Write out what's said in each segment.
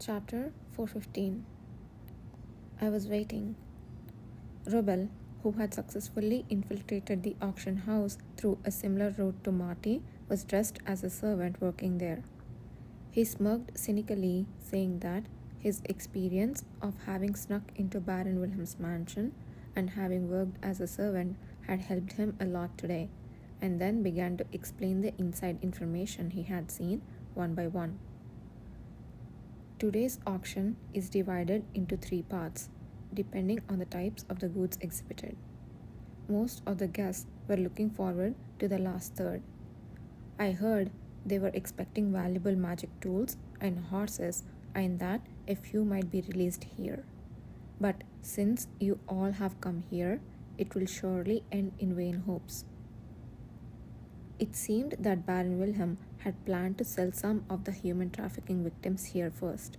Chapter 415. I was waiting. Rebel, who had successfully infiltrated the auction house through a similar route to Marty, was dressed as a servant working there. He smirked cynically, saying that his experience of having snuck into Baron Wilhelm's mansion and having worked as a servant had helped him a lot today, and then began to explain the inside information he had seen one by one. Today's auction is divided into 3 parts, depending on the types of the goods exhibited. Most of the guests were looking forward to the last third. I heard they were expecting valuable magic tools and horses, and that a few might be released here. But since you all have come here, it will surely end in vain hopes. It seemed that Baron Wilhelm had planned to sell some of the human trafficking victims here first.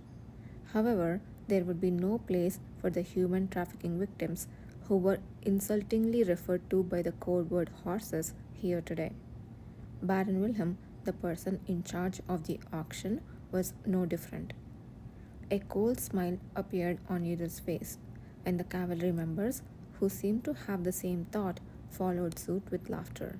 However, there would be no place for the human trafficking victims who were insultingly referred to by the code word horses here today. Baron Wilhelm, the person in charge of the auction, was no different. A cold smile appeared on Yudhir's face, and the cavalry members, who seemed to have the same thought, followed suit with laughter.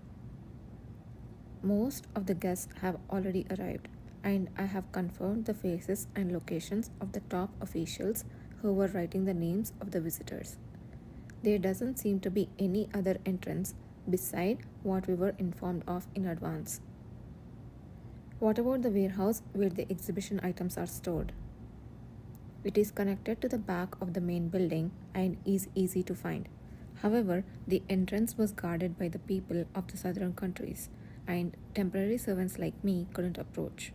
Most of the guests have already arrived, and I have confirmed the faces and locations of the top officials who were writing the names of the visitors. There doesn't seem to be any other entrance beside what we were informed of in advance. What about the warehouse where the exhibition items are stored? It is connected to the back of the main building and is easy to find. However, the entrance was guarded by the people of the southern countries, and temporary servants like me couldn't approach.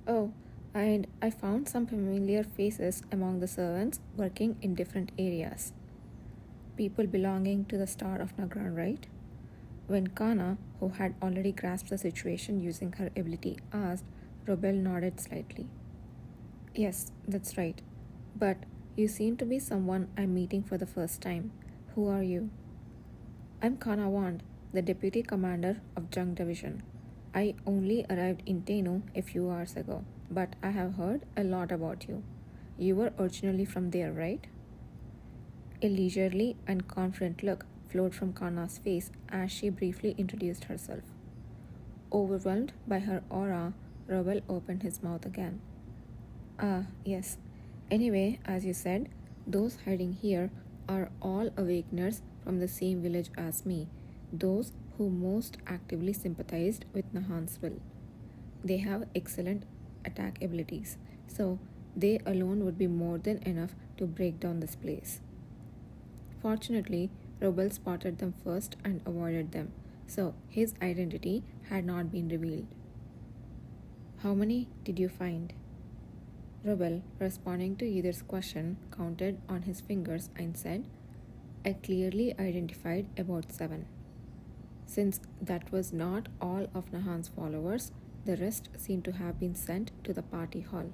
Oh, and I found some familiar faces among the servants working in different areas. People belonging to the Star of Nagran, right? When Kana, who had already grasped the situation using her ability, asked, Robel nodded slightly. Yes, that's right. But you seem to be someone I'm meeting for the first time. Who are you? I'm Kana Wand, the Deputy Commander of Jung Division. I only arrived in Tenno a few hours ago, but I have heard a lot about you. You were originally from there, right? A leisurely and confident look flowed from Kana's face as she briefly introduced herself. Overwhelmed by her aura, Rowell opened his mouth again. Ah, yes. Anyway, as you said, those hiding here are all awakeners from the same village as me, those who most actively sympathized with Nahan's will. They have excellent attack abilities, so they alone would be more than enough to break down this place. Fortunately, Robel spotted them first and avoided them, so his identity had not been revealed. How many did you find? Robel, responding to Yudhir's question, counted on his fingers and said, I clearly identified about 7. Since that was not all of Nahan's followers, the rest seem to have been sent to the party hall.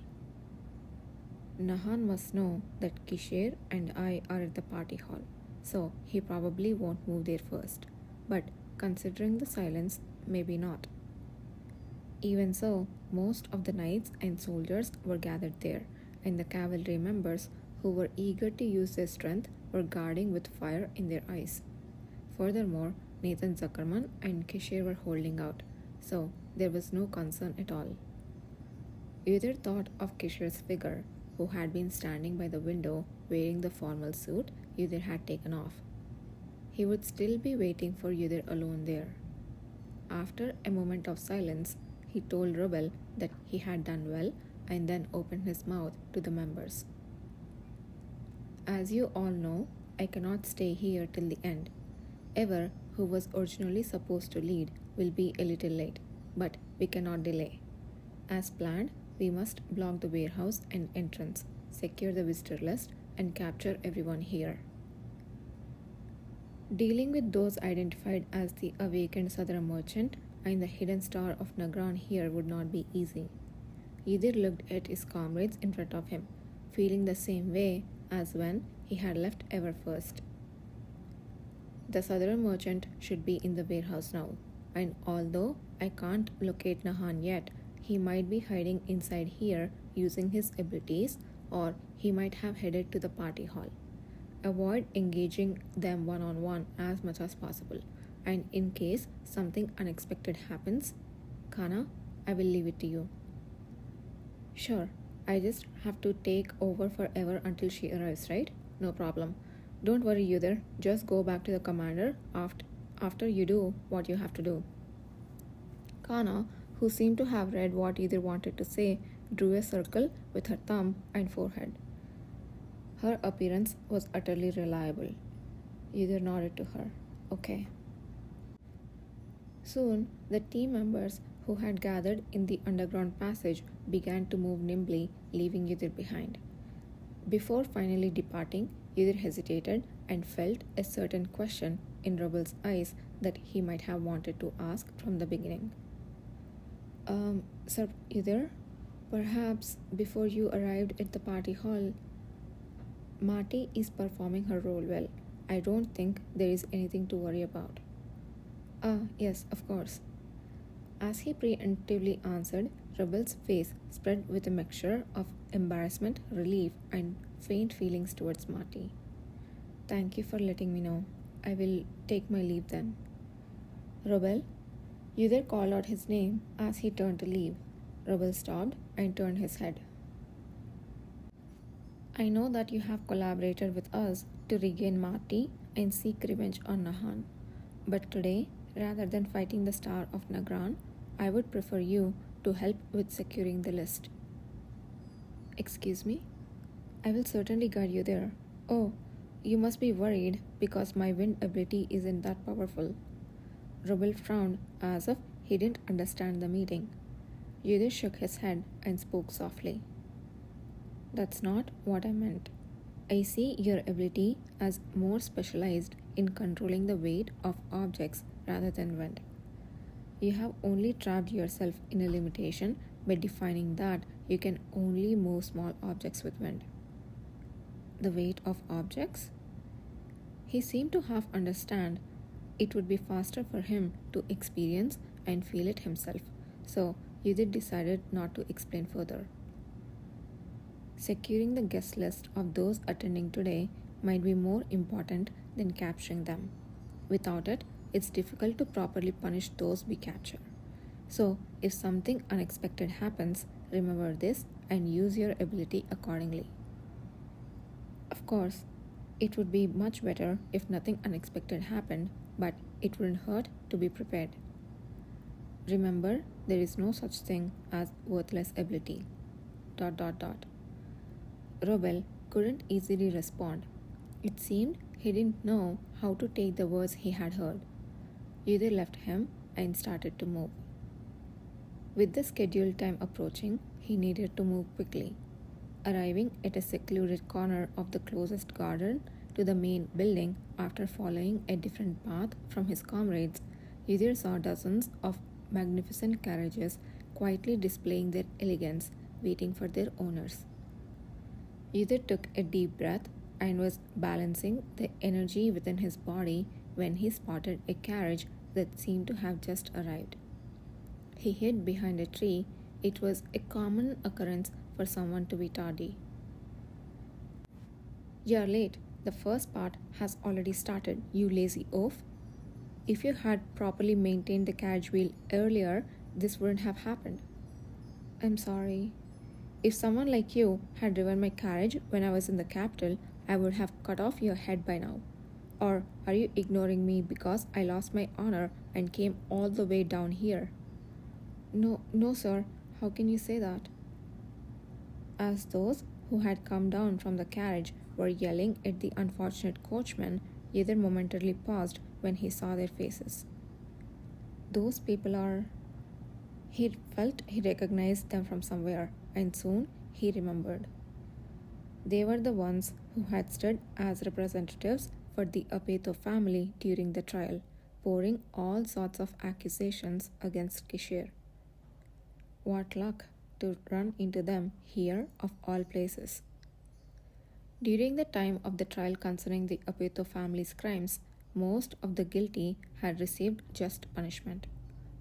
Nahan must know that Kishir and I are at the party hall, so he probably won't move there first. But considering the silence, maybe not. Even so, most of the knights and soldiers were gathered there, and the cavalry members who were eager to use their strength were guarding with fire in their eyes. Furthermore, Nathan Zuckerman and Kishir were holding out, so there was no concern at all. Yudhir thought of Kishir's figure, who had been standing by the window wearing the formal suit Yudhir had taken off. He would still be waiting for Yudhir alone there. After a moment of silence, he told Robel that he had done well and then opened his mouth to the members. As you all know, I cannot stay here till the end. Ever, who was originally supposed to lead, will be a little late, but we cannot delay. As planned, we must block the warehouse and entrance, secure the visitor list, and capture everyone here. Dealing with those identified as the awakened southern merchant and the hidden star of Nagran here would not be easy. Yudhir looked at his comrades in front of him, feeling the same way as when he had left Ever first. The southern merchant should be in the warehouse now, and although I can't locate Nahan yet, he might be hiding inside here using his abilities, or he might have headed to the party hall. Avoid engaging them one on one as much as possible. And in case something unexpected happens, Kana, I will leave it to you. Sure, I just have to take over forever until she arrives, right? No problem. Don't worry, Yudhir. Just go back to the commander after you do what you have to do. Kana, who seemed to have read what either wanted to say, drew a circle with her thumb and forehead. Her appearance was utterly reliable. Either nodded to her. Okay. Soon, the team members who had gathered in the underground passage began to move nimbly, leaving Yudir behind. Before finally departing, Yudir hesitated and felt a certain question in Rubel's eyes that he might have wanted to ask from the beginning. Sir Yudir, perhaps before you arrived at the party hall, Marty is performing her role well. I don't think there is anything to worry about. Yes, of course. As he preemptively answered, Rebel's face spread with a mixture of embarrassment, relief, and faint feelings towards Marty. Thank you for letting me know. I will take my leave then. Rebel, Yudir called out his name as he turned to leave. Rebel stopped and turned his head. I know that you have collaborated with us to regain Marty and seek revenge on Nahan. But today, rather than fighting the Star of Nagran, I would prefer you to help with securing the list. Excuse me? I will certainly guide you there. Oh, you must be worried because my wind ability isn't that powerful. Rubel frowned as if he didn't understand the meeting. Yudir shook his head and spoke softly. That's not what I meant. I see your ability as more specialized in controlling the weight of objects rather than wind. You have only trapped yourself in a limitation by defining that you can only move small objects with wind. The weight of objects? He seemed to half understand it would be faster for him to experience and feel it himself, so Yudir decided not to explain further. Securing the guest list of those attending today might be more important than capturing them. Without it, it's difficult to properly punish those we capture. So, if something unexpected happens, remember this and use your ability accordingly. Of course, it would be much better if nothing unexpected happened, but it wouldn't hurt to be prepared. Remember, there is no such thing as worthless ability. ... Robel couldn't easily respond. It seemed he didn't know how to take the words he had heard. Yudir left him and started to move. With the scheduled time approaching, he needed to move quickly. Arriving at a secluded corner of the closest garden to the main building after following a different path from his comrades, Yudir saw dozens of magnificent carriages quietly displaying their elegance, waiting for their owners. Yudir took a deep breath and was balancing the energy within his body when he spotted a carriage that seemed to have just arrived. He hid behind a tree. It was a common occurrence for someone to be tardy. You're late. The first part has already started, you lazy oaf. If you had properly maintained the carriage wheel earlier, this wouldn't have happened. I'm sorry. If someone like you had driven my carriage when I was in the capital, I would have cut off your head by now. Or are you ignoring me because I lost my honor and came all the way down here? No, sir. How can you say that? As those who had come down from the carriage were yelling at the unfortunate coachman, Yudir momentarily paused when he saw their faces. Those people are... He felt he recognized them from somewhere, and soon he remembered. They were the ones who had stood as representatives for the Apeto family during the trial, pouring all sorts of accusations against Kishir. What luck to run into them here of all places. During the time of the trial concerning the Apeto family's crimes, most of the guilty had received just punishment.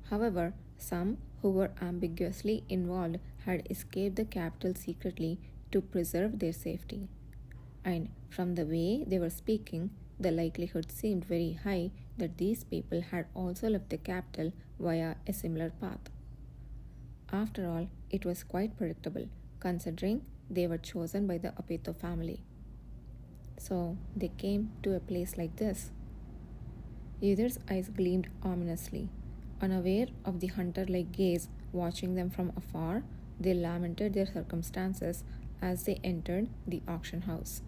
However, some who were ambiguously involved had escaped the capital secretly to preserve their safety. And from the way they were speaking, the likelihood seemed very high that these people had also left the capital via a similar path. After all, it was quite predictable, considering they were chosen by the Apeto family. So they came to a place like this. Yudhir's eyes gleamed ominously. Unaware of the hunter like gaze watching them from afar, they lamented their circumstances as they entered the auction house.